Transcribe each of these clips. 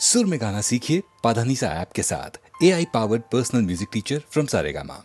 सुर में गाना सीखिए पाधानीसा ऐप के साथ। AI powered personal music teacher from Saregama.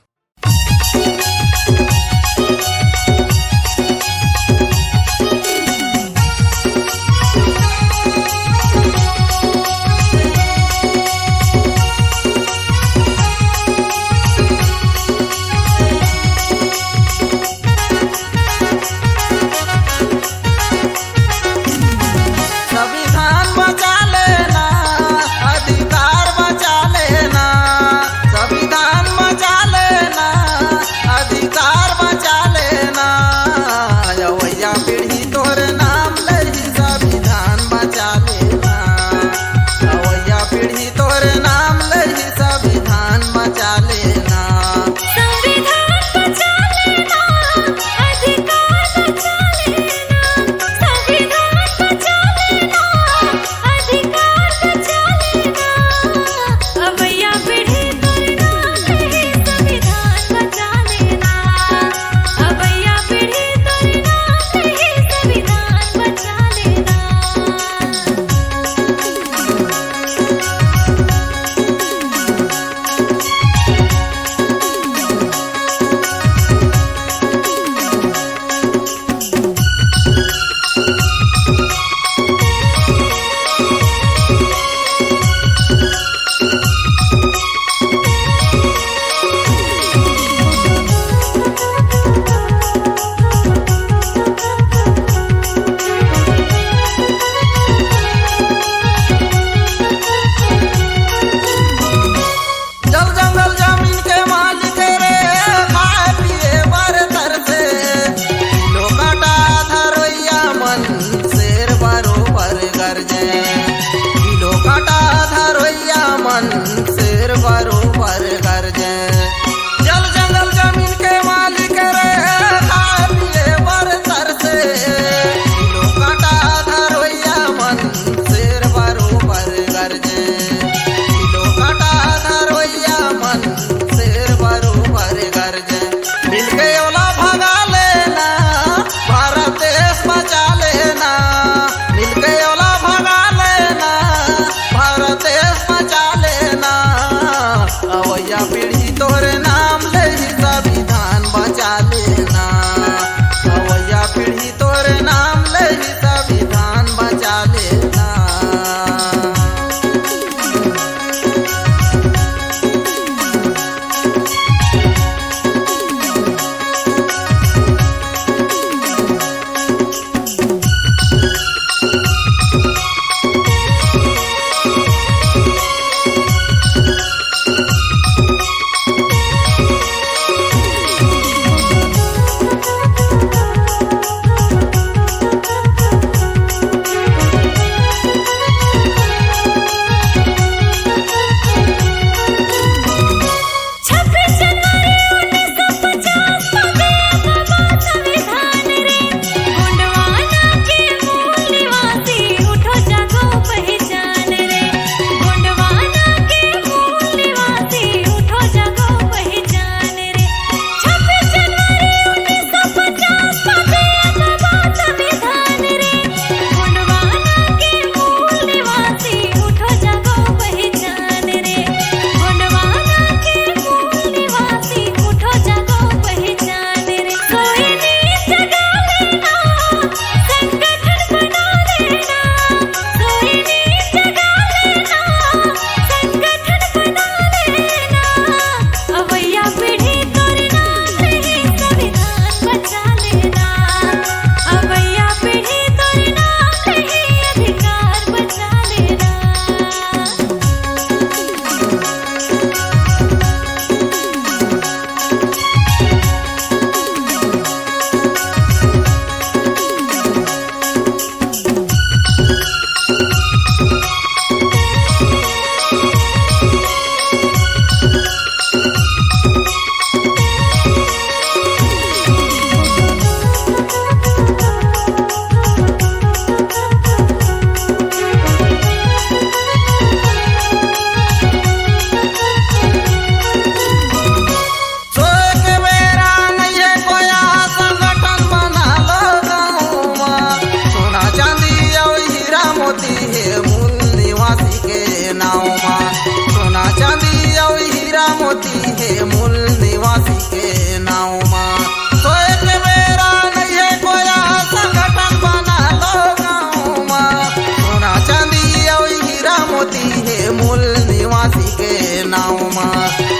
मूल निवासी के नाव में।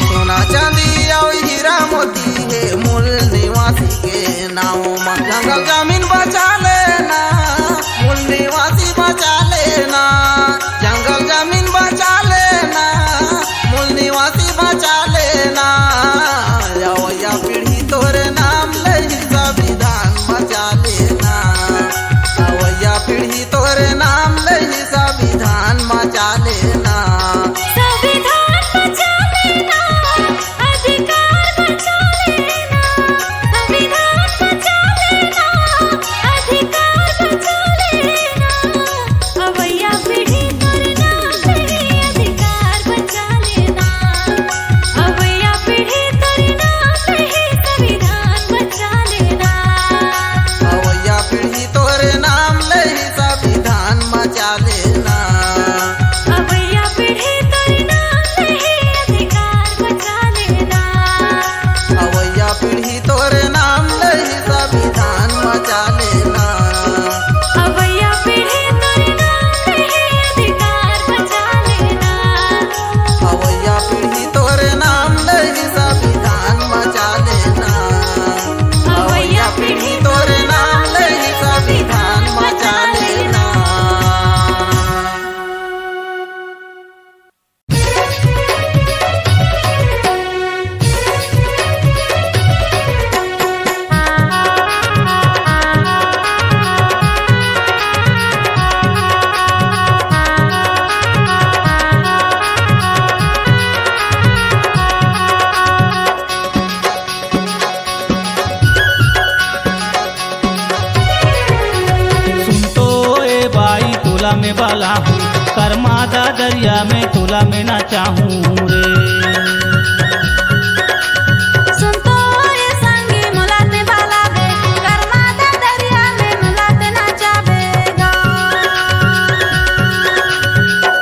सोना चांदी और हीरा मोती है मूल निवासी के नाव में। जंगल जमीन बचा लेना मूल निवासी बचा लेना। जंगल जमीन बचा लेना मूल निवासी बचा लेना। या पीढ़ी तोरे नाम ले संविधान बचा लेना। या पीढ़ी तोरे नाम ले संविधान बचा लेना। संविधान बचा लेना, अधिकार बचा लेना। संविधान बचा लेना, अधिकार बचा लेना। अवैया पीढ़ी तोरे नाम ले अधिकार बचा लेना। अवैया पीढ़ी तोरे नाम ले संविधान बचा लेना। अवैया पीढ़ी तोरे नाम ले संविधान बचा लेना। अवैया पीढ़ी तोरे नाम ले अधिकार बचा लेना। अवैया पीढ़ी तोरे नाम ले संविधान बचा लेना। अवैया पीढ़ी तोरे नाम ले अधिकार बचा लेना। अवैया पीढ़ी तोरे नाम ले संविधान बचा लेना। अवैया पीढ़ी तोरे नाम ले संविधान बचा लेना। सुन तो ए बाई तोला में बाला हूँ, करमादा दरिया में तोला में ना चाहूँ रे। सुन तो ये संगी मुलाते वाला बे, करमादा दरिया में मुलाते ना चाहेगा।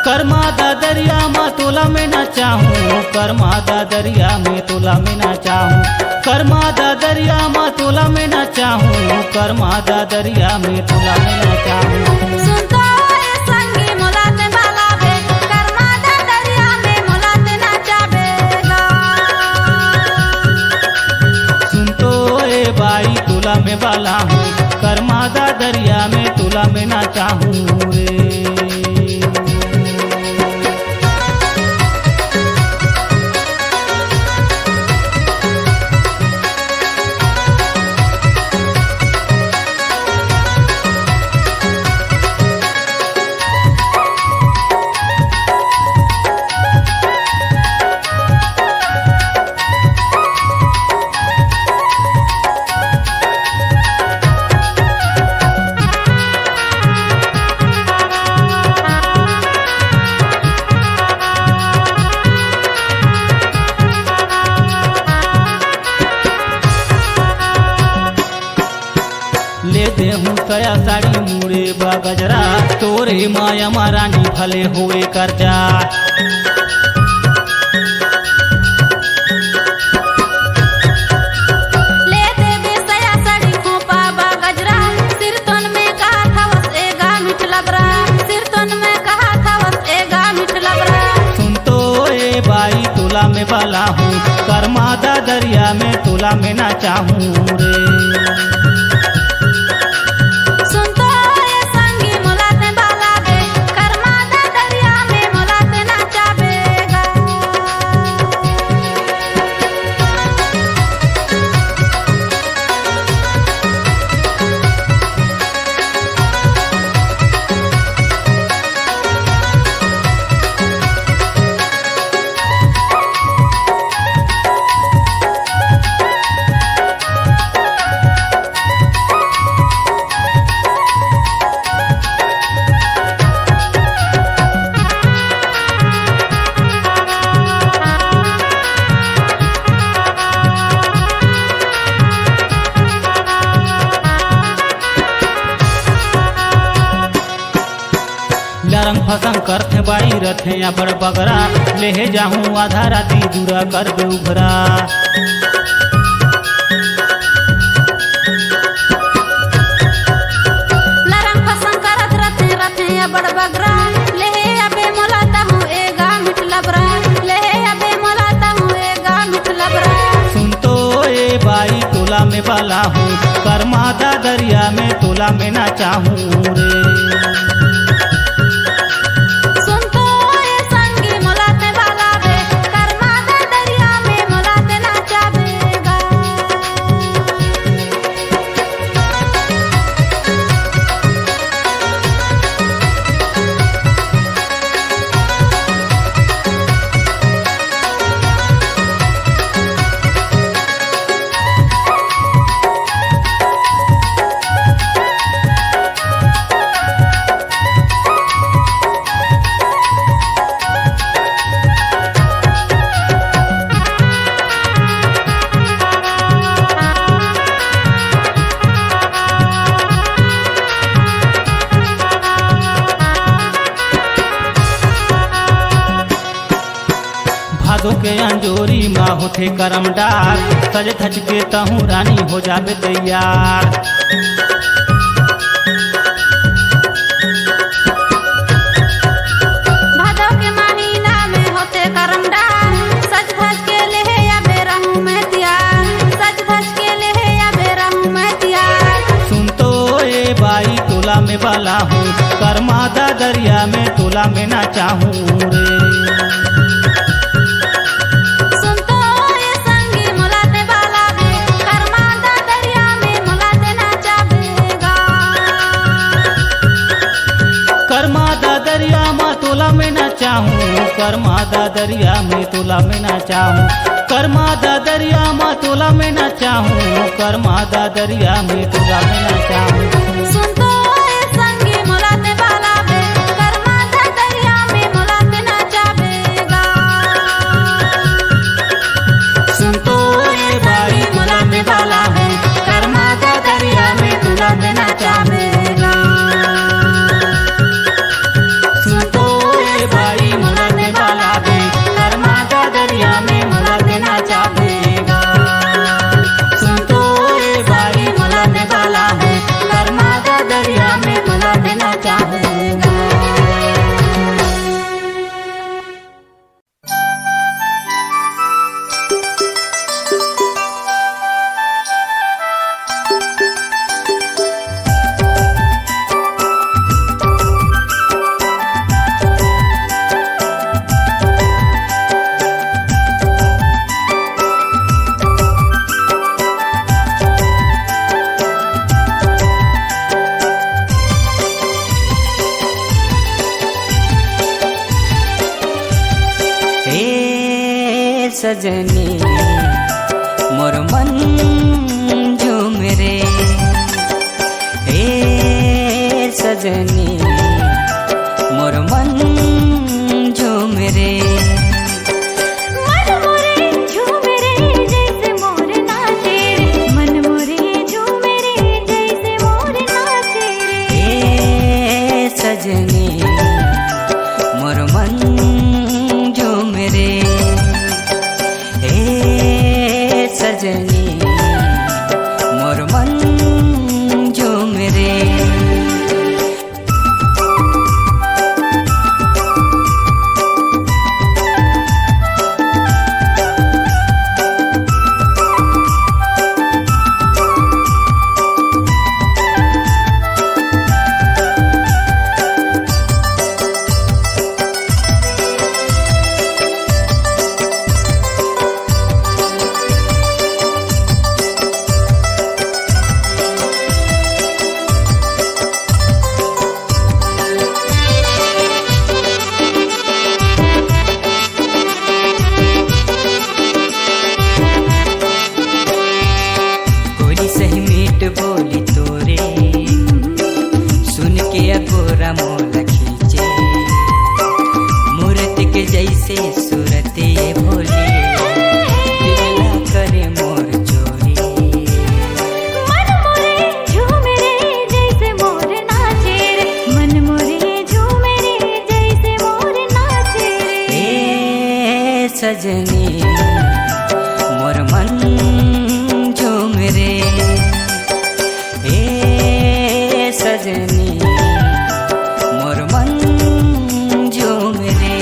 करमादा दरिया में तोला में ना चाहूँ, करमादा दरिया में तोला में ना चाहूँ। करमादा दरिया में तोला में ना चाहूँ, करमादा दरिया में तोला में ना चाहूँ। सुन तो ये संगी मुलाते वाला बे, करमादा दरिया में मुलाते ना चाहेगा। सुन तो ए बाई तोला में बाला हूँ, करमादा दरिया में तोला में ना चाहूँ रे। ले दे हूँ कया साड़ी मुड़े बा गजरा, तोरे माया महारानी भले हुए कर्जा। ले दे बेसया साड़ी खोपा बा गजरा, सिर तन में कहा था बस एगा मिठ लबरा। सिर तन में कहा था बस एगा मिठ लबरा। सुन तो ए बाई तोला में बाला हूँ, करमादा दरिया में तोला में ना चाहूँ रे। सुन तो ये संगी मुलाते वाला बे, करमादा दरिया में मुलाते ना चाहेगा। लरंग फसंग करथे बाई रथे या बड़ बगरा, ले जाहूँ आधा राती दूरा कर दे उभरा। लरंग फसंग करत रथे रथे या बड़ बगरा, ले अबे मोलाता हूँ एगा में बाला हूँ, करमादा दरिया में तोला में नाचा हूँ रे। सुन तो ये संगी मोलाते वाला बे, करमादा दरिया में मोलाते नाचा बेगा। भादो के अंजोरी माँ होते करम डार, सज धज के तहूँ रानी हो जाबे तैयार। भादो के महीना में होते करमडार, सज धज के लेहे या बेरहूं मैं तियार, सज धज के लेहे या बेरहूं मैं तियार। सुन तो ए बाई तोला में बाला हूँ, करमादा दरिया में तोला में नाचा हूँ रे। सुन तो ये संगी मोलाते वाला बे, करमादा दरिया में मोलाते नाचा बेगा। करमादा दरिया में तोला में नाचा हूँ, करमादा दरिया में तोला में नाचा हूँ, करमादा दरिया में तोला में नाचा हूँ, करमादा दरिया में तोला में नाचा हूँ। सुन तो ये संगी मोलाते वाला बे, करमादा दरिया में मोलाते नाचा बेगा। सुन तो ए बाई तोला में बाला हूँ, करमादा दरिया में तोला में नाचा बेगा। सुन तो ए बाई मोला में बाला बे, करमादा दरिया में मोला में नाचा बेगा। सुन तो ए बाई मोला में बाला हूँ, करमादा दरिया में मोला में नाचा बेगा। हे सजनी मोर मन झूम रे, हे सजनी मोर मन झूम रे। मन मोरे झूम रे जैसे मोर नाचे रे, मन मोरे झूम रे जैसे मोर नाचे रे। हे सजनी मोर मन झूम रे, हे सजनी मोर मन झूम रे। गोरी सही मीठ बोली तोरे, सुन के अगोरा मोला खींचे, मूर्ति के जैसे सूरत ये भोली, दिलला करे मोर चोरी। मन मोरे झूम रे जैसे मोर नाचे रे, मन मोरे झूम रे जैसे मोर नाचे रे। हे सजनी मोर मन झूम रे, हे सजनी मोर मन झूम रे।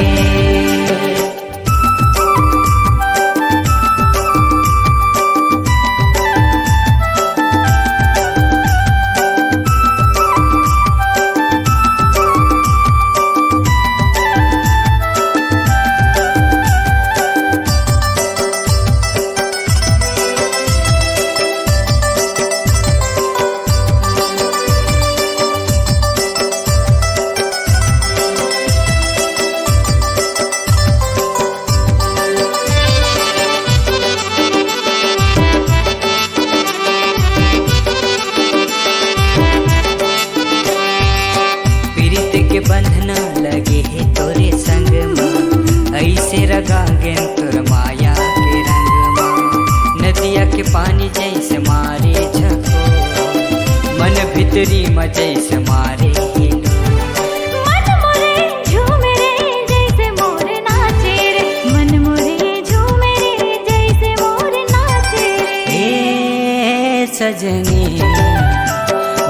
सजनी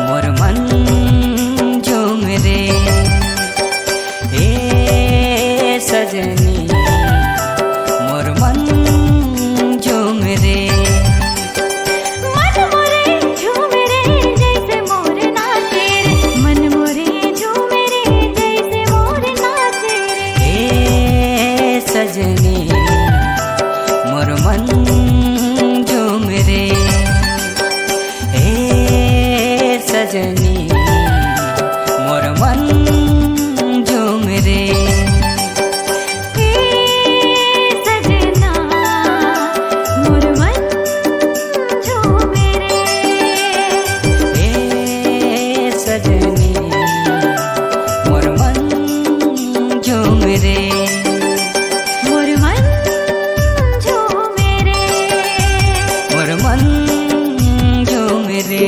मोर मन झूम रे ए सजनी मोर मन झूम रे मन मोरे झूम रे जैसे मोर नाचे रे मन मोरे झूम रे जैसे मोर नाचे रे ए सजनी मोर मन झूम रे ए सजनी मोर मन झूम रे सजना मोर मन झूम रे ए सजनी मोर मन झूम रे मोर मन झूम रे मोर मन झूम रे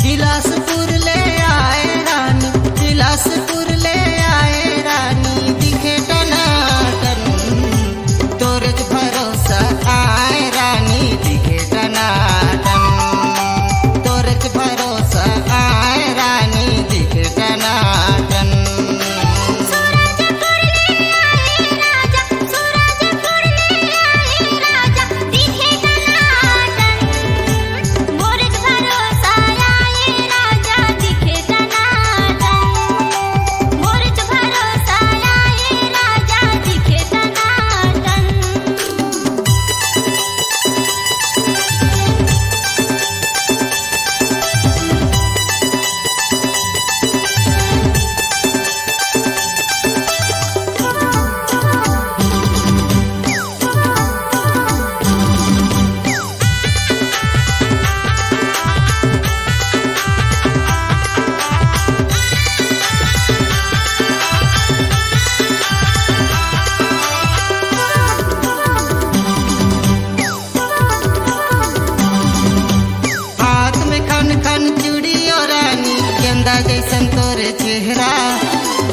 बिलासपुर ले आए रानी, बिलासपुर ले आए रानी, दिखे टनाटन तोरज भरोसा आए रानी, दिखे टनाटन तोरज भरोसा आए रानी, दिखे टनाटन सूरजपुर ले आए राजा सूरजपुर ले आए राजा दिखे टनाटन मोर भरोसा आए राजा दिखे टनाटन मोर भरोसा आए राजा दिखे टनाटन हाथ में खन खन चूड़ी और रानी, चंदा जैसन तोरे चेहरा,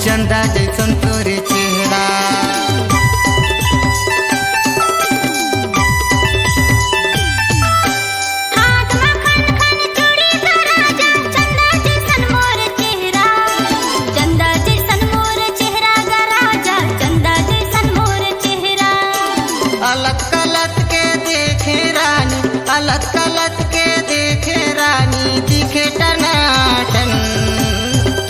चंदा जैसन तोरे चेहरा हाथ में खन खन चूड़ी का राजा चंदा जैसन मोर चेहरा चंदा जैसन मोर चेहरा गा राजा चंदा जैसन मोर चेहरा अलग कलत के देखे रानी, अलग कलत के देखे रानी, दिखे टनाटन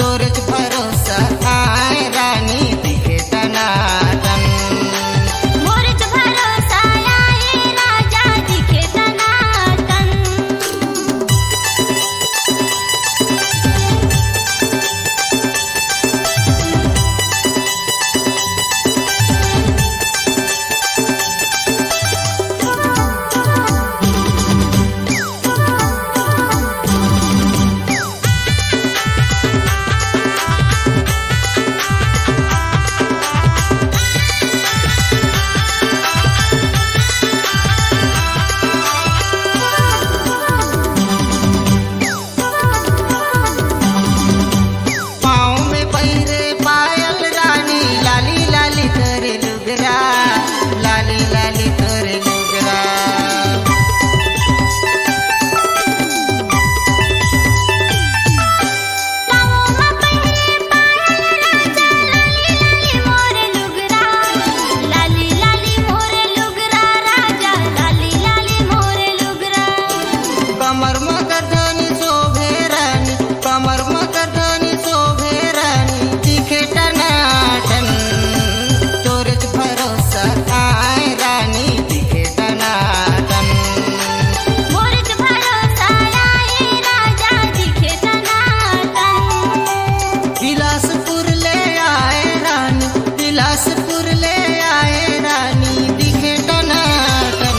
तोरज भरोसा आए रानी, दिखे टनाटन मोर भरोसा आए राजा दिखे टनाटन पाँव में पहिरे पायल रानी, लाली लाली तोरे लुगरा, लाली लाली तोरे लुगरा पाँव में पहिरे पायल राजा लाली लाली मोर लुगरा लाली लाली मोर लुगरा राजा लाली लाली मोर लुगरा कमर मकर धनी शोभे रानी, कमर मकर धनी शोभे रानी, दिखे टनाटन तोरज भरोसा आए रानी, दिखे टनाटन मोर भरोसा आए राजा दिखे टनाटन बिलासपुर ले आए रानी, बिलासपुर ले आए रानी, दिखे टनाटन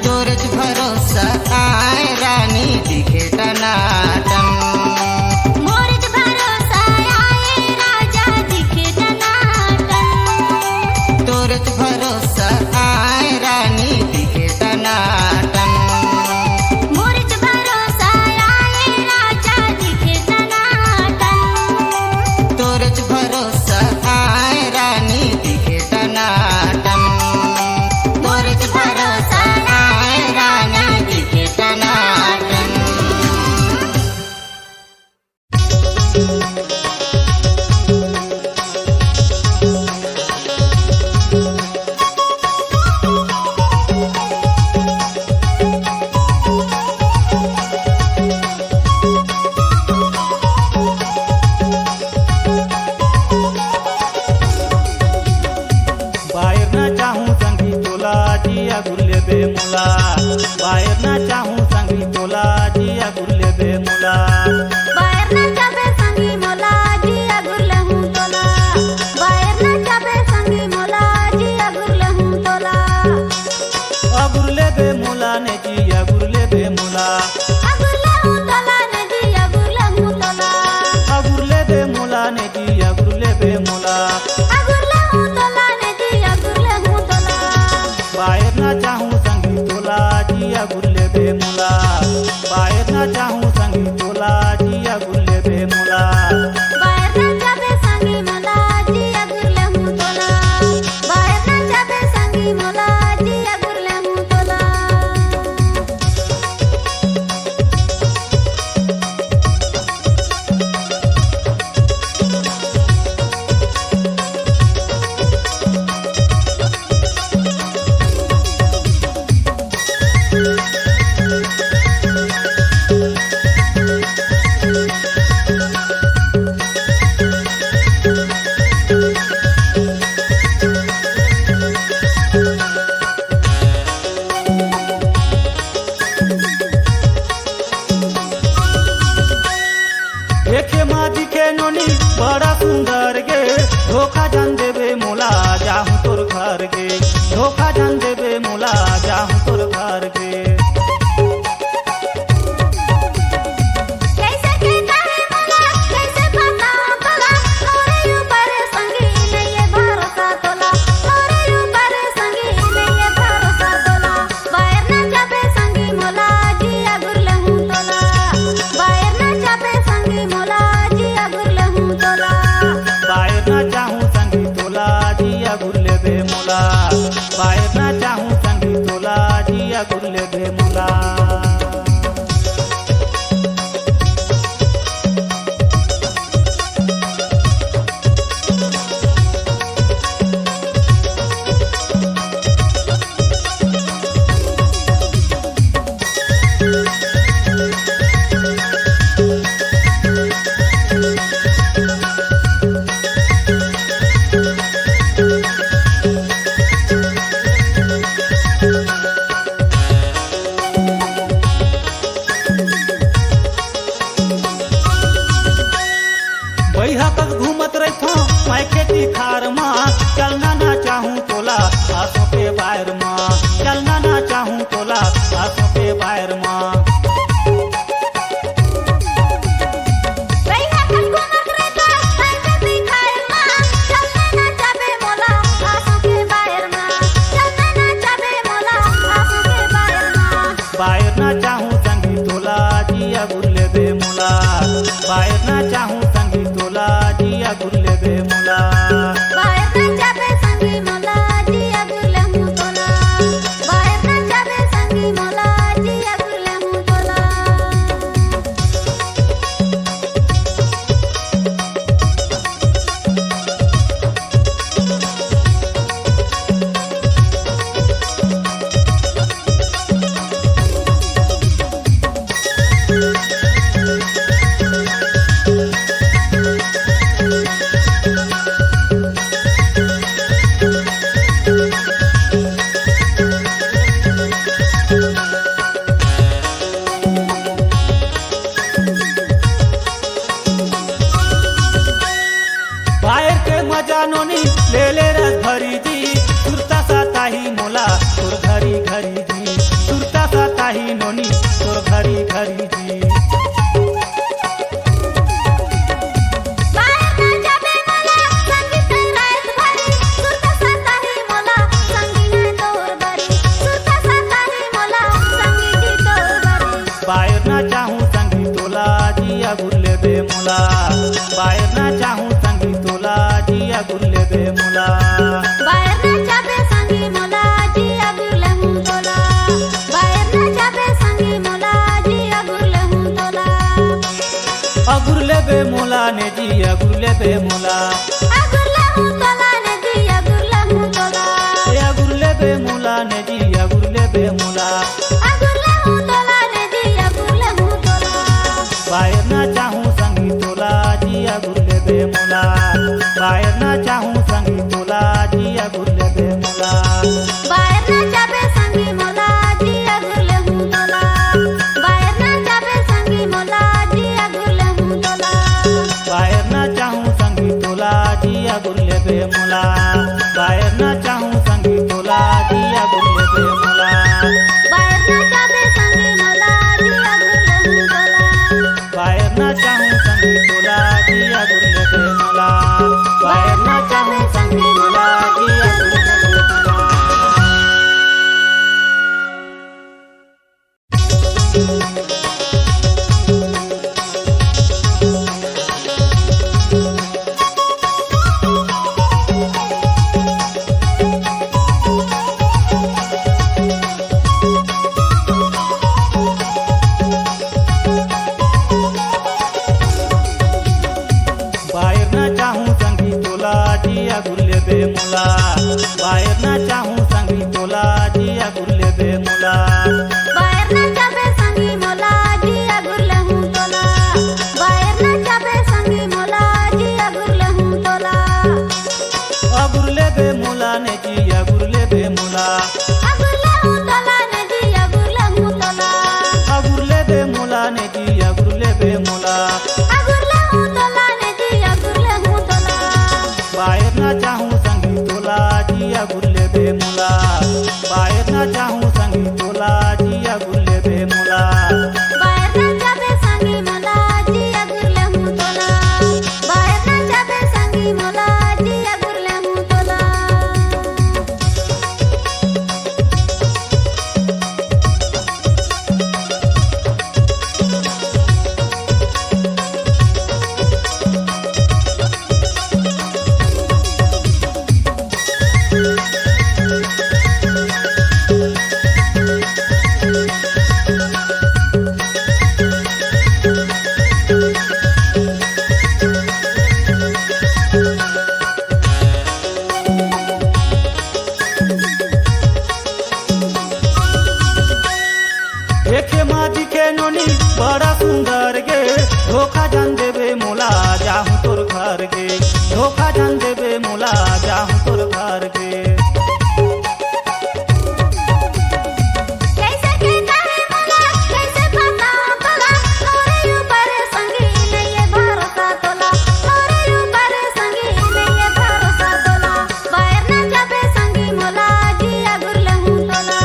तोरज भरोसा आए रानी, ना चाहूं संगी तोला जिया गुल्ले बे मोला बाहेर ना जाबे संगी मला जिया गुरले हूँ तोला बाहेर ना जाबे संगी मला जिया गुरले हूँ तोला देखे माँ दिखे नोनी बड़ा सुंदर गे धोखा जान देबे मोला जाहूं तोर घर गे धोखा जान देबे मोला जाहूं तोर घर गे कैसे कहता है मोला कैसे पता तोला मोरे ऊपर संगी नहीं भरोसा तोला मोरे ऊपर संगी नहीं भरोसा तोला बाहेर ना जाबे संगी मोला जिया गुरले हूँ तोला बाहेर ना जाबे संगी मोला जिया गुरले हूँ तोला बाहेर ना चाहूं संगी तोला जिया गुल्ले बे मोला बाहेर ना चाहूं संगी तोला जिया गुल्ले बे मोला बैहा तक घूमत रहता मैं खेती खार माँ चलना ना चाहूं तोला आसों के बाहर माँ चलना ना चाहूं तोला आसों के बाहर माँ बैहा तक घूमत रहता मैं खेती खार माँ चलना ना जाबे मोला आंसू के बाहर माँ चलना ना जाबे मोला आंसू के बाहर माँ बाहर ना चाहूं संगी तोला जिया गुल्ले बे मोला बाहर ना चाहूं संगी तोला जिया गुल्ले बे मोला बाहेर ना जाबे संगी मोला जिया गुरले हूँ तोला बाहेर ना जाबे संगी मोला जिया गुरले हूँ तोला बाहर के मजा नोनी ले ले रस भरी जी सुरता साता ही मोला तोर घरी घरी जी सुरता साता ही नोनी तोर घरी घरी जी बाहेर ना जाबे मोला संगी ते रात भरी सुरता साता ही मोला संगी है तोर बरी सुरता साता ही मोला संगी जी तोर बरी बाहर ना चाहूं संगी तोला जिया गुल्ले बे मोला बाहर ना चाहूं संगी तोला जिया गुल्ले बे मोला बाहेर ना जाबे संगी मोला जिया गुरले हूँ तोला बाहेर ना जाबे संगी मोला जिया गुरले हूँ तोला अगुरले बे मोला ने जिया गुल्ले बे मोला गुरले हूँ तोला ने जिया गुरले हूँ तोला अगुरले बे मोला ने जिया गुल्ले बे मोला गुरले हूँ तोला ने जिया गुरले हूँ तोला बाहर ना चाहूं संगी तोला जिया गुल्ले बे मोला बाहर ना चाहूं संगी तोला जिया गुल्ले बे मोला बाहेर ना जाबे संगी मोला जिया गुरले हूँ तोला बाहेर ना जाबे संगी मोला जिया गुरले हूँ तोला बाहर ना चाहूं संगी तोला जिया गुल्ले बे मोला बाहर ना चाहूं संगी तोला जिया गुल्ले बे मोला बाहेर ना जाबे संगी मोला जिया गुरले हूँ तोला बाहर ना चाहूं संगी तोला जिया गुल्ले बे मोला बाहर ना चाहूं संगी तोला जिया गुल्ले बे मोला ने जिया गुरले बे मोला अगुरले हूँ तोला ने जी अगुरले हूँ तोला गुरले बे मोला ने जिया गुरले बे मोला अगुरले हूँ तोला ने जी अगुरले हूँ तोला बायर ना चाहूँ संगी तोला जिया गुरले बे मोला बायर ना चाहूँ संगी तोला जिया गुरले बे मोला बाहेर ना जाबे संगी मोला जी अगुरले हूँ तोला बाहेर ना जाबे संगी मोला जी अगुरले हूँ तोला देखे माँ दिखे नोनी बड़ा सुंदर गे धोखा जान देवे मोला जाहूँ तोर घर गे धोखा जान देवे मोला जाहूँ तोर घर गे कैसे कहता है मोला कैसे पता तोला मोरे ऊपर संगी नहीं भरोसा तोला मोरे ऊपर संगी नहीं भरोसा तोला बाहेर ना जाबे संगी मोला जी अगुरले हूँ तोला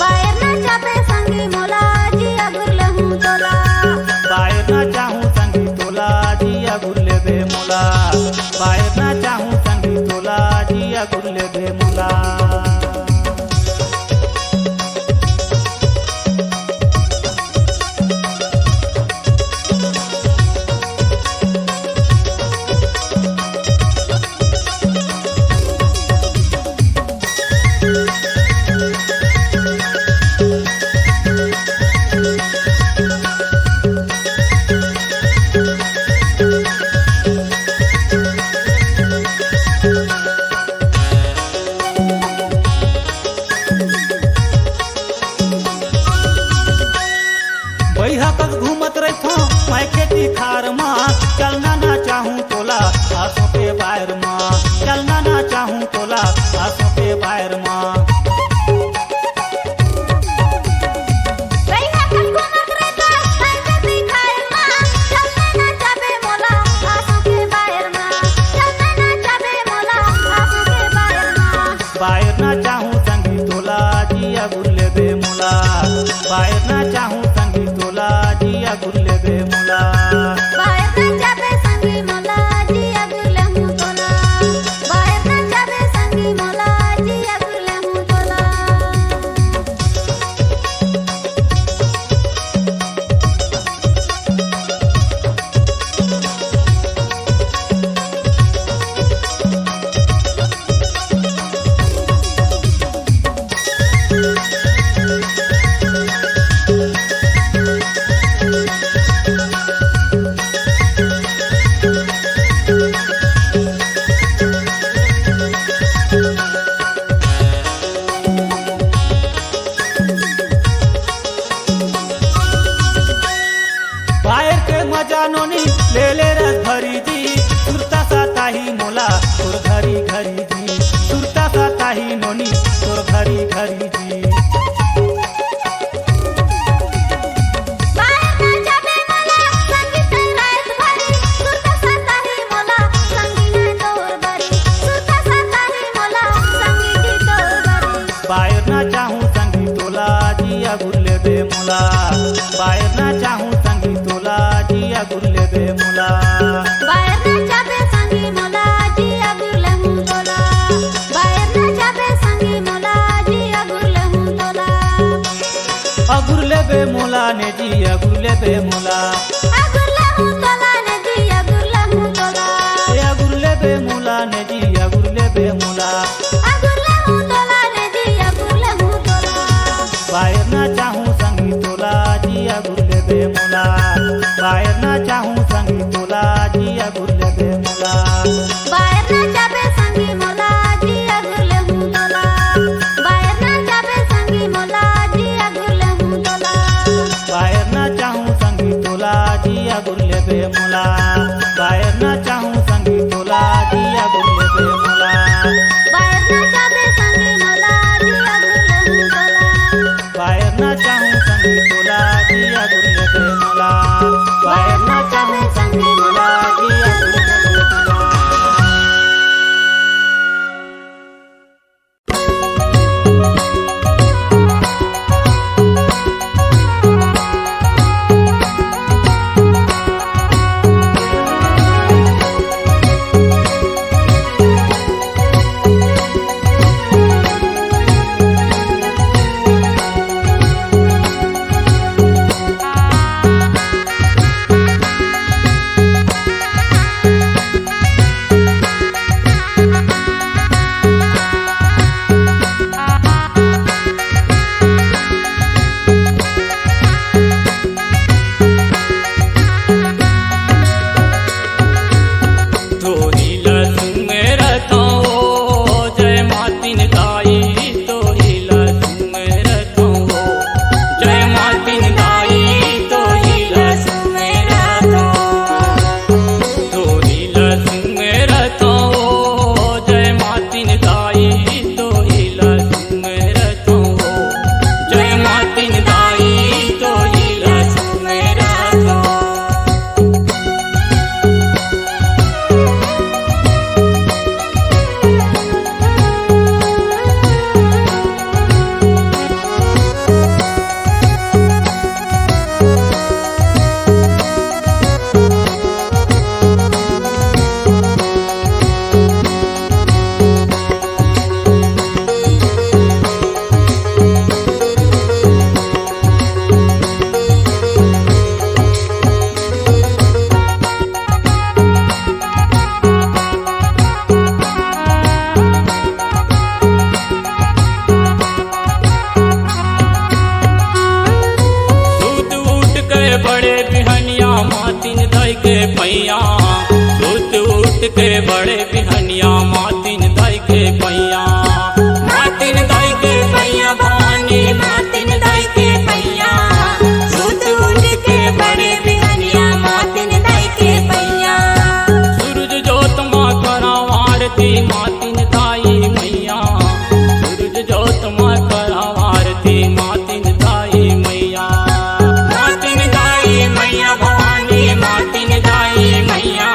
बाहेर ना जाबे संगी मोला जी अगुरले हूँ तोला बायर ना चाहूँ संगी तोला जिया गुरले बे मोला बायर ना चाहूँ संगी तोला जिया गुरले बे मोला बैहा कस घूमत रहथो मैं खेती खार माँ चलना ना चाहूँ तोला आसों के बाहर माँ चलना ना चाहूँ तोला आसों के बाहर माँ बैहा कल घूमत रहता मैं खेती खाए माँ चलना ना जाबे मोला आंसू के बाहर माँ चलना ना जाबे मोला आंसू के बाहर माँ बाहर ना चाहूँ संगी तोला जिया गुरले बे मोला बाहर ना चाहूँ संगी तोला जिया गुरले बे मोला बाहेर ना जाबे संगी मोला जी अगुरले हूँ तोला बाहेर ना जाबे संगी मोला जी अगुरले हूँ तोला बाहर के मजा नोनी ले ले रस भरी जी सुरता साता ही मोला तोर घरी घरी जी सुरता साता ही नोनी तोर घरी घरी जी बाहेर ना जाबे मोला संगी से रात भरी सुरता साता ही मोला संगी है तोर बरी सुरता साता ही मोला संगी जी तोर बरी बाहर ना चाहूँ संगी तोला जिया गुरले बे मोला बाहर ना चाहूँ संगी तोला जिया गुरले बे मोला बाहेर ना जाबे संगी मोला जी अगुरले हूँ तोला बाहेर ना जाबे संगी मोला जी अगुरले हूँ तोला अगुरले बे मोला ने जिया गुरले बे मोला अगुरले हूँ तोला ने जी अगुरले हूँ तोला अगुरले बे मोला ने जिया गुरले बे मोला अगुरले हूँ तोला ने जी अगुरले हूँ तोला बाहर ना चाहूँ संगी तोला जिया गुरले बे मोला बाहर ना चाहूँ संगी तोला जिया गुरले बे मोला बाहेर ना जाबे संगी मोला जी अगुरले हूँ तोला बाहेर ना जाबे संगी मोला जी अगुरले हूँ तोला बाहर ना चाहूँ संगी तोला जिया गुरले बे मोला बाहर ना चाहूँ संगी तोला जिया गुरले बे मोला बाहेर ना पैया उठ उठ के बड़े बिहनिया मातिन दाई के पैया मातिन दाई के पैया भवानी मातिन दाई के पैया उठ उठ के बड़े बिहनिया मातिन दाई के पैया सूरज जोत माँ करा आरती मातिन दाई मैया सूरज जोत माँ करा आरती मातिन दाई मैया मातिन दाई मैया भवानी मातिन दाई मैया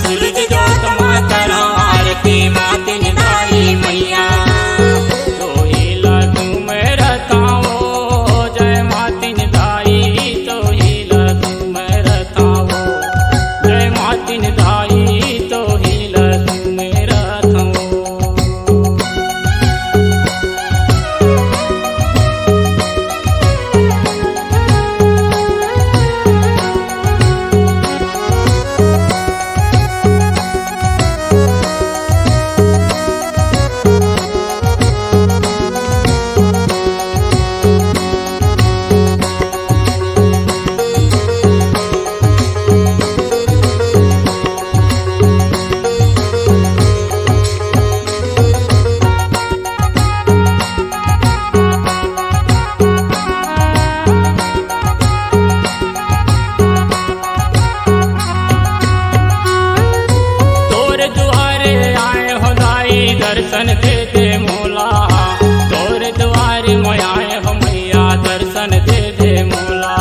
सूरज जोत माँ करा आरती मातिन दाई मैया तो हिला तुम रताओ जय मातिन दाई तो हिला तुम रताओ जय मातिन दाई तो हिला तुम रताओ तोर दुआरे आए हो दाई दर्शन दे दे मोला तोर दुआरे में आए हो मैया दर्शन दे दे मोला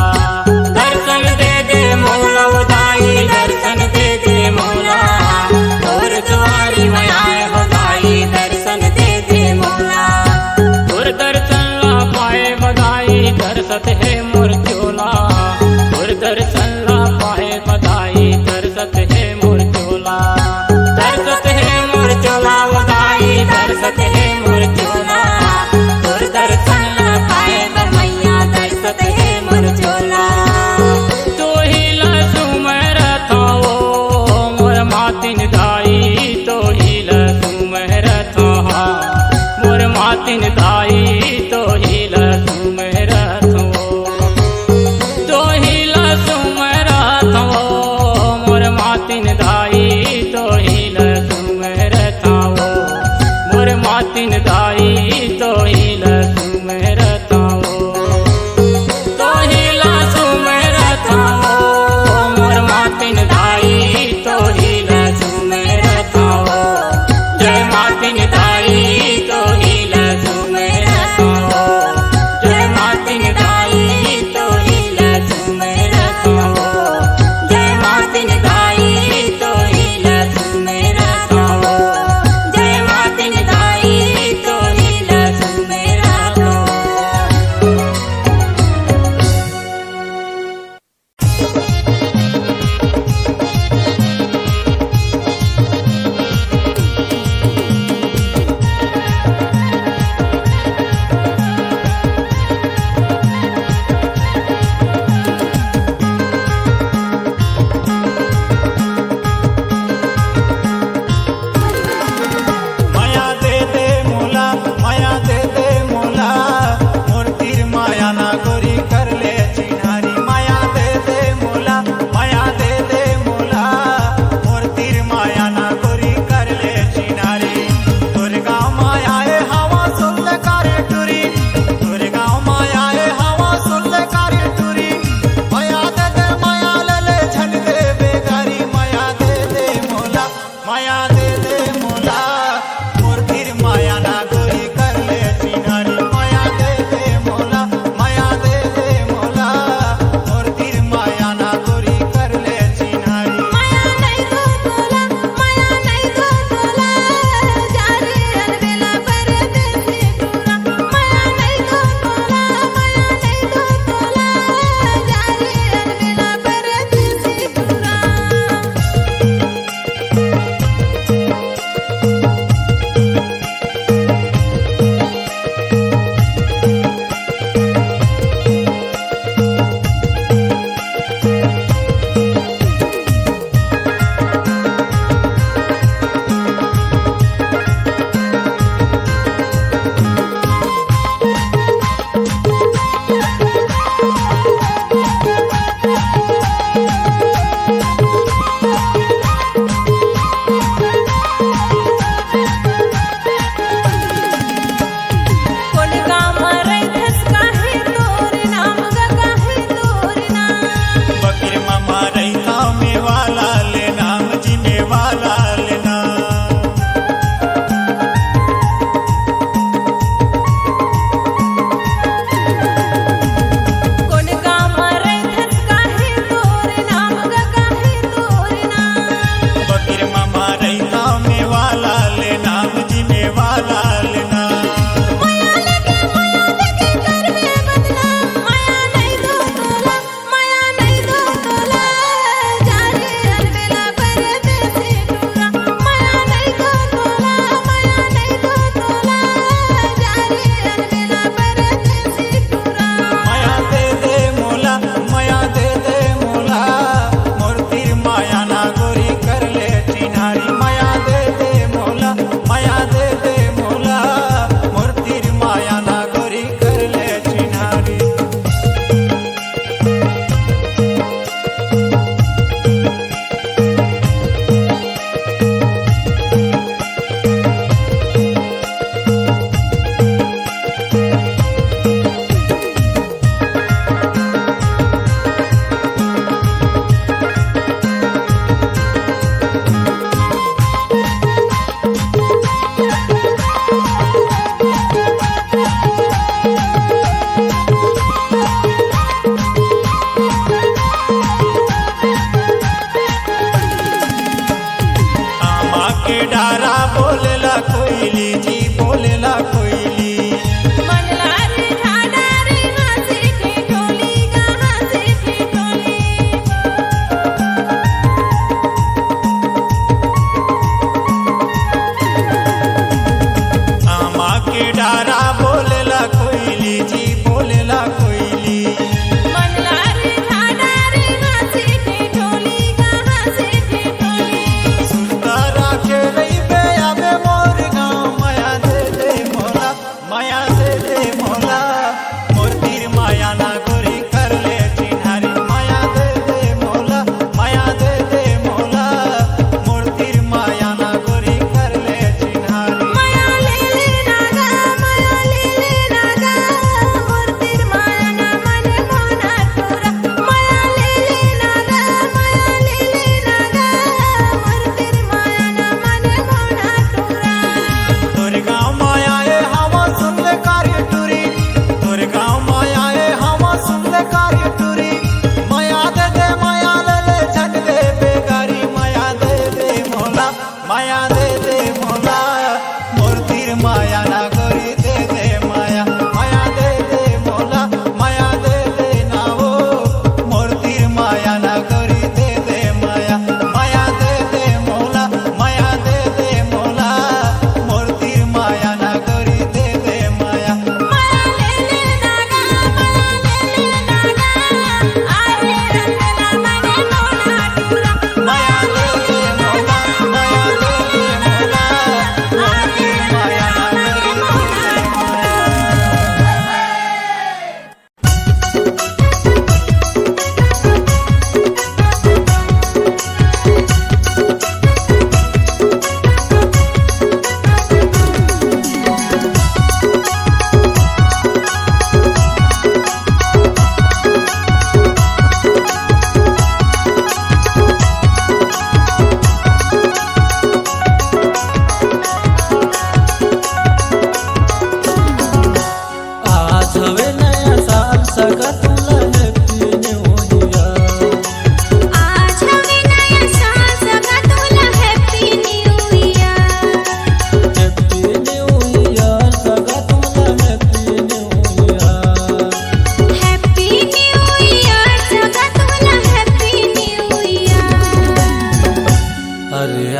दर्शन दे दे मोला ओ दाई दर्शन दे दे मोला तोर दुआरे में आए हो दाई दर्शन दे दे मोला तोर दर्शन ला पाए बधाई दर्शत है मोर चोला तोर दर्शन ला पाए बधाई दर्शत है मोर चोला दर्शत है मोर चोला बधाई दर्शत है मोर चोला तोर दर्शन ला पाए मैया दर्शत है मोर चोला तो हिला सुमर थाओ मोर मातिन दाई तो हिला सुमर था मोर मातिन दाई तो हिला सुमर थो तो हिला सुमर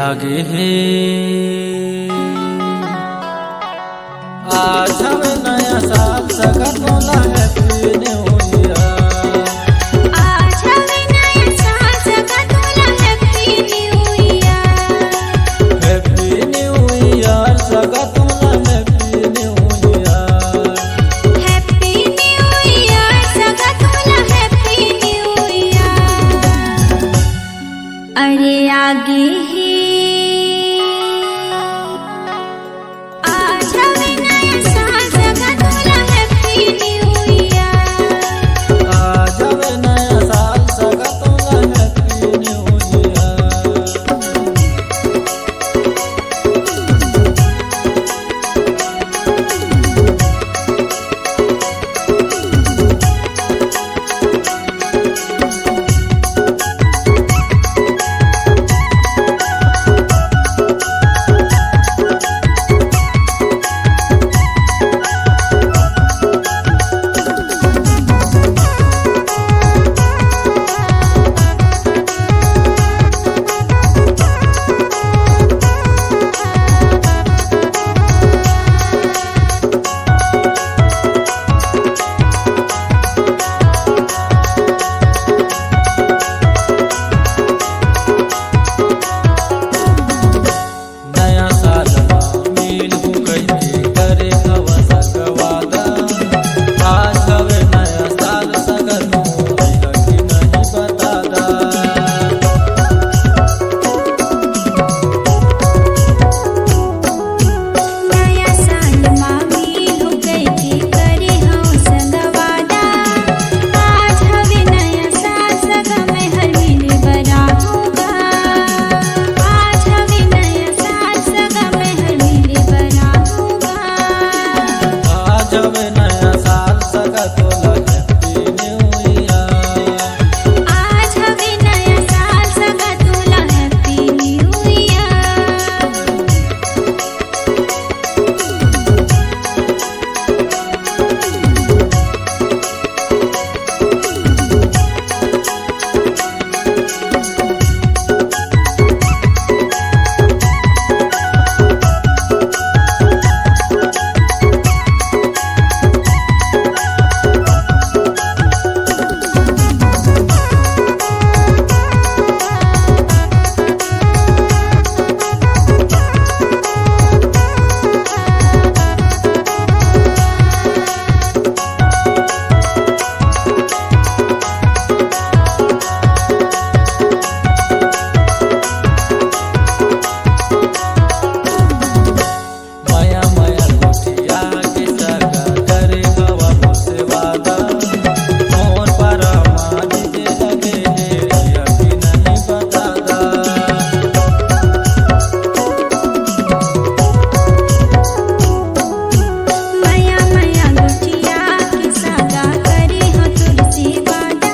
आगे है आज हमें नया साल सगा तोला हैप्पी न्यू ईयर। आज हवे नया साल सगा तोला happy new year. Happy new year सगा तोला happy new year. Happy new year सगा तोला हैप्पी न्यू ईयर। अरे आगे है आज हवे नया साल सगा तोला हैप्पी न्यू ईयर। आज हमें नया साल सगा तोला हैप्पी न्यू ईयर। नया साल मिल हूँ कहीं करे हवा सकवादा। आज हवे नया साल सगा तू कि नहीं बता दा। नया साल मामी हो गई थी करे हो संगवादा। आज हवे नया साल सगा में हर मिले बड़ा होगा। आज हवे नया साल सगा में हर मिले बड़ा होगा। आज हवे नया साल सगा तोला हैप्पी न्यू ईयर। आज हवे नया साल सगा तोला हैप्पी न्यू ईयर। माया माया गोटिया के सगा करे हवा मुझसे वादा। फोन पर मानी जे लगे है अभी नहीं बता दा। माया माया गुटिया के सगा करे हो तुलसी वादा।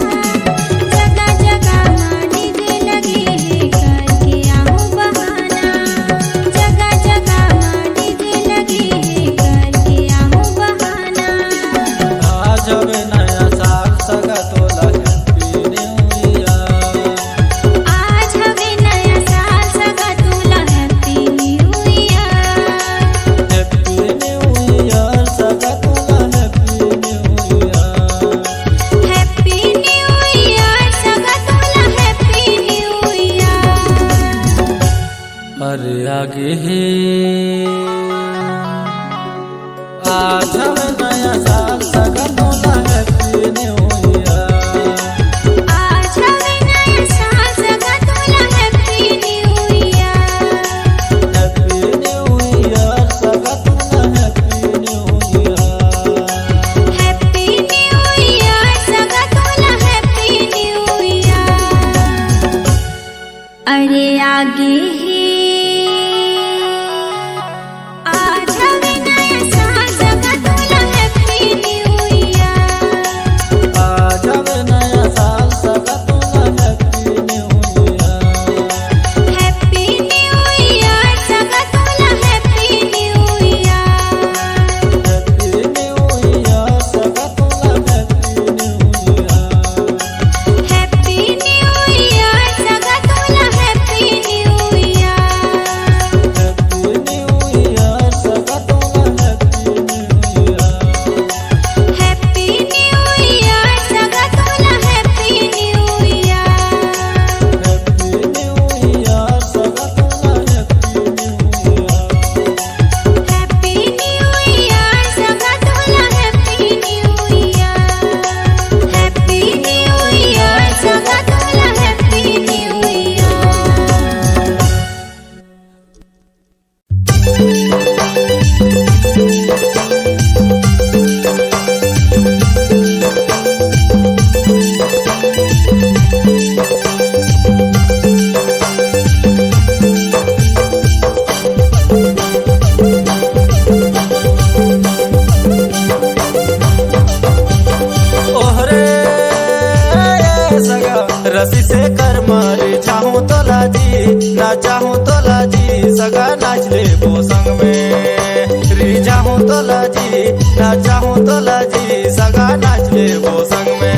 जगह जगह मानी जे लगे है करके आहू बहाना। जगह जगह मानी जे लगे है करके आहू बहाना। आज हवे नया साल सगा तोला हैप्पी न्यू ईयर। आज हवे नया साल सगा तोला happy new year. Happy new year सगा तोला happy new year. Happy new year सगा तोला हैप्पी न्यू ईयर। अरे आगे है आज हमें नया साल सगा तोला हैप्पी न्यू ईयर। आज हवे नया साल सगा तोला happy new year. Happy new year सगा तोला happy new year. Happy new year सगा तोला हैप्पी न्यू ईयर। अरे आगे है आज हवे नया साल सगा तोला हैप्पी न्यू ईयर। आज हवे नया साल सगा तोला happy new year. Happy new year सगा तोला happy new year. Happy new year सगा तोला happy new year. Happy new year सगा तोला हैप्पी न्यू ईयर। से कर मारे चाहूँ तो लाजी ना चाहूँ तो लाजी सगा नाच ले वो संग में री चाहूँ तो लाजी ना चाहूँ तो लाजी सगा नाच ले वो संग में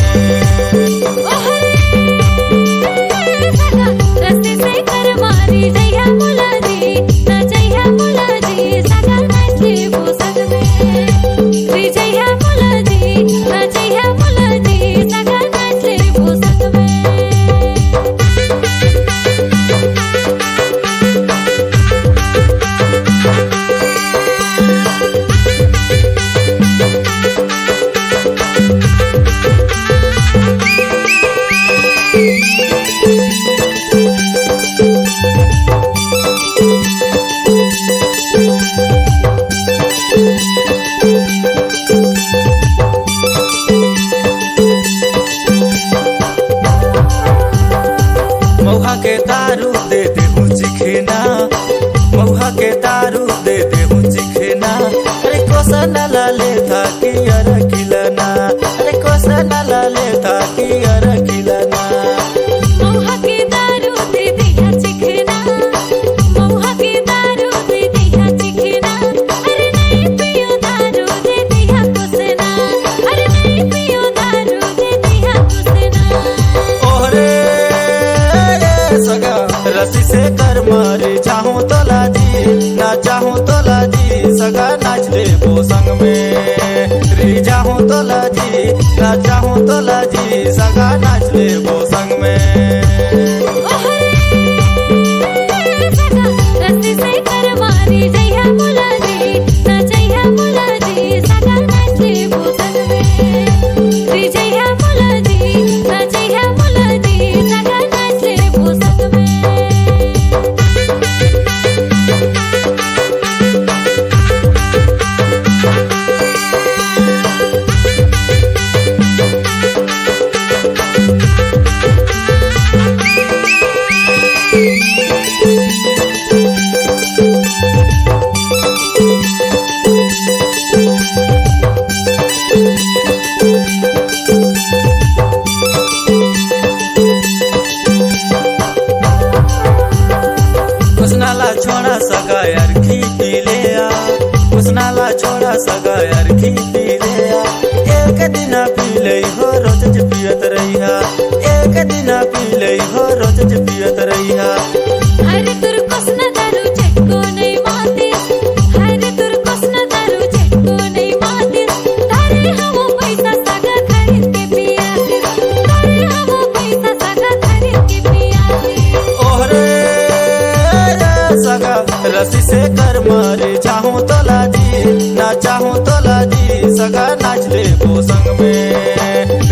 रस्ते से कर मारी जइया मुलाजी ना जइया मुलाजी सगा नाच ले वो संग में री जइया मुलाजी ना जइया मुलाजी सगा नाच ले वो संग में महुआ के दारू दे दे हूँ चिखना महुआ के दारू दे दे हूँ चिखना अरे कोसा नाला ले था कि अर खिलना अरे कोसा नाला ले था कि अर खिलना महुआ के दारू दे दिया चिखना महुआ के दारू दे दिया चिखना अरे नहीं पियो दारू दे दिया कुसना अरे नहीं पियो दारू दे दिया कुसना ओहरे सगा रस्सी से कर मारे चाहूँ तो लाजी ना चाहूँ तो लाजी सगा नाच ले वो संग में री चाहूँ तो लाजी ना चाहूँ तो लाजी सगा नाच ले वो संग में रस्सी से कर मारी जइया मुलाजी ना जइया मुलाजी सगा नाच ले वो संग में री जइया मुलाजी ना जइया मुलाजी सगा नाच ले वो संग में कुसनाला छोड़ा सगा यार घी पी ले आ कुसनाला छोड़ा सगा यार घी पी ले आ एक दिन पी ले हो रोज पियत रहिया एक दिन पी ले हो रोज पियत रहिया हरे तुर कोसना दारू चटको नहीं माती हरे तुर कोसना दारू चटको नहीं माती तारे हम पैसा सगा खरीद के पियाती तारे हम पैसा सगा खरीद के पियाती ओहरे सगा रस्सी से कर मारे चाहूँ तो लाजी ना चाहूँ तो लाजी सगा नाच ले वो संग में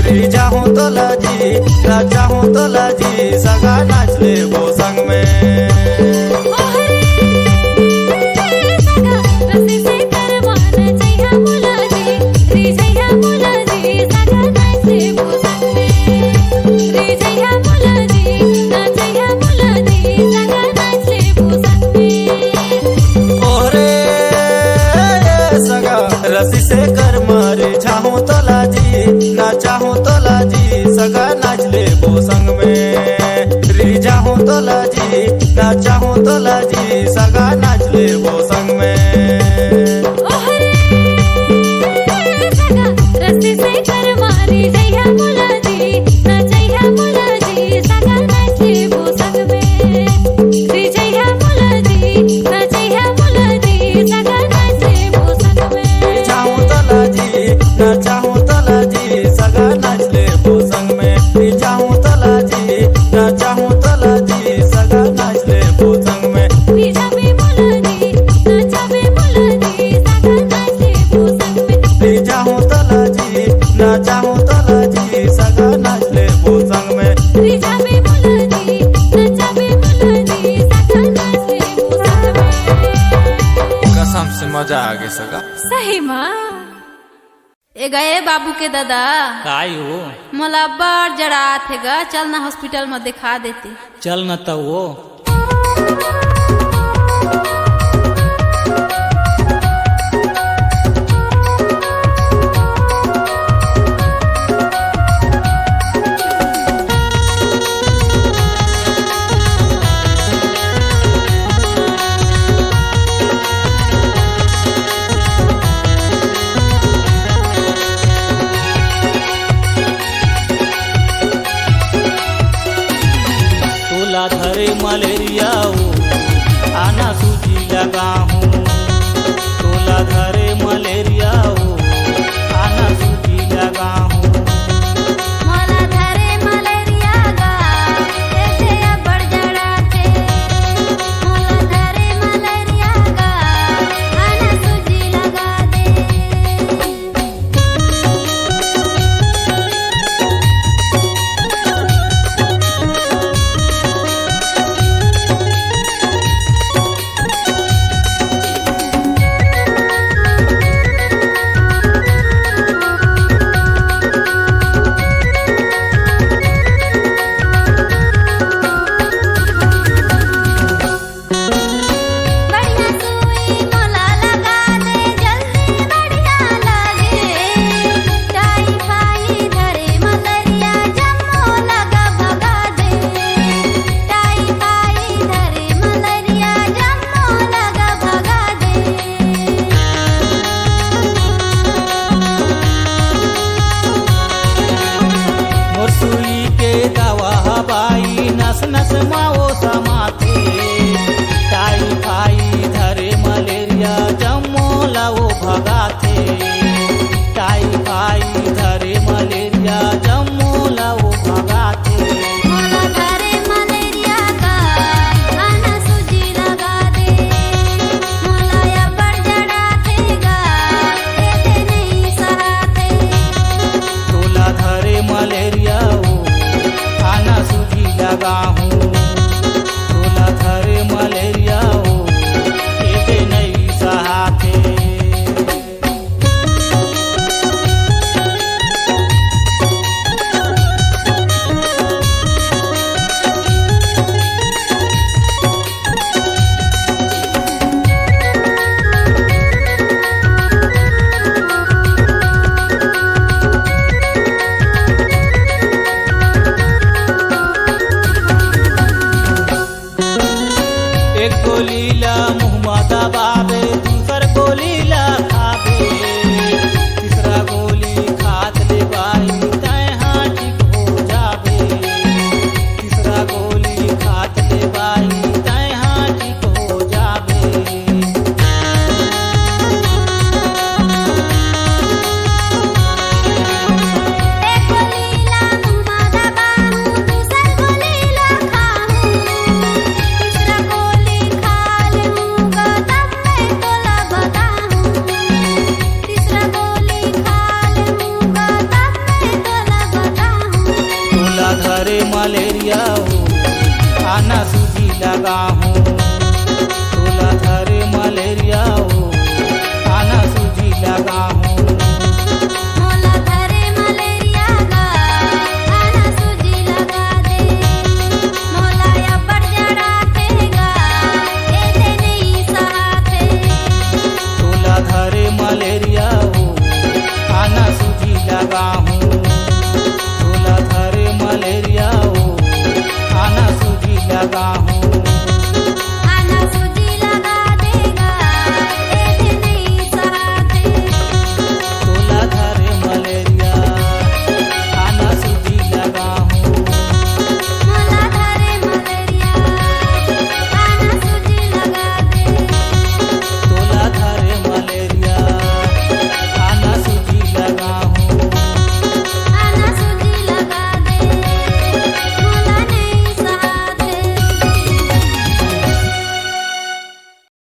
री चाहूँ तो लाजी ना चाहूँ तो लाजी सगा नाच ले वो संग में रस्सी से कर मारे जइया मुलाजी री जइया मुलाजी सगा नाच ले वो संग में री जइया मुलाजी ना जइया मुलाजी सगा नाच ले वो संग में ओरे सगा रस्सी से कर मारे चाहूँ तो लाजी ना चाहूँ तो लाजी सगा नाच ले वो संग में री चाहूँ तो लाजी ना चाहूँ तो लाजी सगा नाच ले वो संग में रस्सी से कर मारी जइया मुलाजी ना जइया मुलाजी सगा नाच ले वो संग में री जइया मुलाजी ना जइया मुलाजी सगा नाच ले वो संग में चाहूँ तो लाजी ना चाहूँ तो लाजी सगा नाच ले वो संग में री चाहूँ तो लाजी ना चाहूँ तो लाजी सगा नाच ले वो संग में री जाबे मुलाजी ना जाबे मुलाजी सगा नाच ले वो संग में री चाहूँ तो लाजी ना चाहूँ तो लाजी सगा नाच ले वो संग में री जाबे मुलाजी ना जाबे मुलाजी सगा नाच ले वो संग में कसम से मजा आ गया सगा सही माँ ए गए बाबू के दादा काय हो मला बड़ जड़ा थे गा चल ना हॉस्पिटल में दिखा देती चल न तो वो तोला धरे मलेरिया ओ आना सूजी लगा हूँ तोला धरे मलेरिया ओ आना सूजी लगा हूँ मला धरे मलेरिया गा ऐसे अब्बड़ जड़ाचे मला धरे मलेरिया गा आना सूजी लगा दे बढ़िया सुई मोला लगा दे जल्दी बढ़िया लगे टाई फाई धरे मलेरिया जम्मो लगा भगा दे टाई फाई धरे मलेरिया जम्मो लगा भगा दे मोर सुई के दवा हवाई नस नस माओ समाते टाई फाई धरे मलेरिया जम्मो लाओ भगाते टाई फाई धरे मलेरिया जम्मो लाओ भगाते मोला धरे मलेरिया का आना सूजी लगा दे मोला अब्बड़ जड़ाते गा ऐसे नहीं सहाते तोला धरे मलेरिया ओ आना सूजी लगा हूँ तोला धरे मलेरिया ओ एते नहीं सहाते एक गोलीला मुँहमा दबावे दूसर गोलीला खावे तीसरा गोली खात ले बाई तय हाँ ठीक हो जावे तीसरा गोली खात ले बाई तय हाँ ठीक हो जावे एक गोलीला मुँहमा दबाऊं दूसर गोलीला खाऊं तीसरा गोली खा लूँगा तब मैं तोला बताऊं तीसरा गोली खा लूँगा तब मैं तोला बताऊं तोला धरे मलेरिया ओ आना सूजी लगा हूँ तोला धरे मलेरिया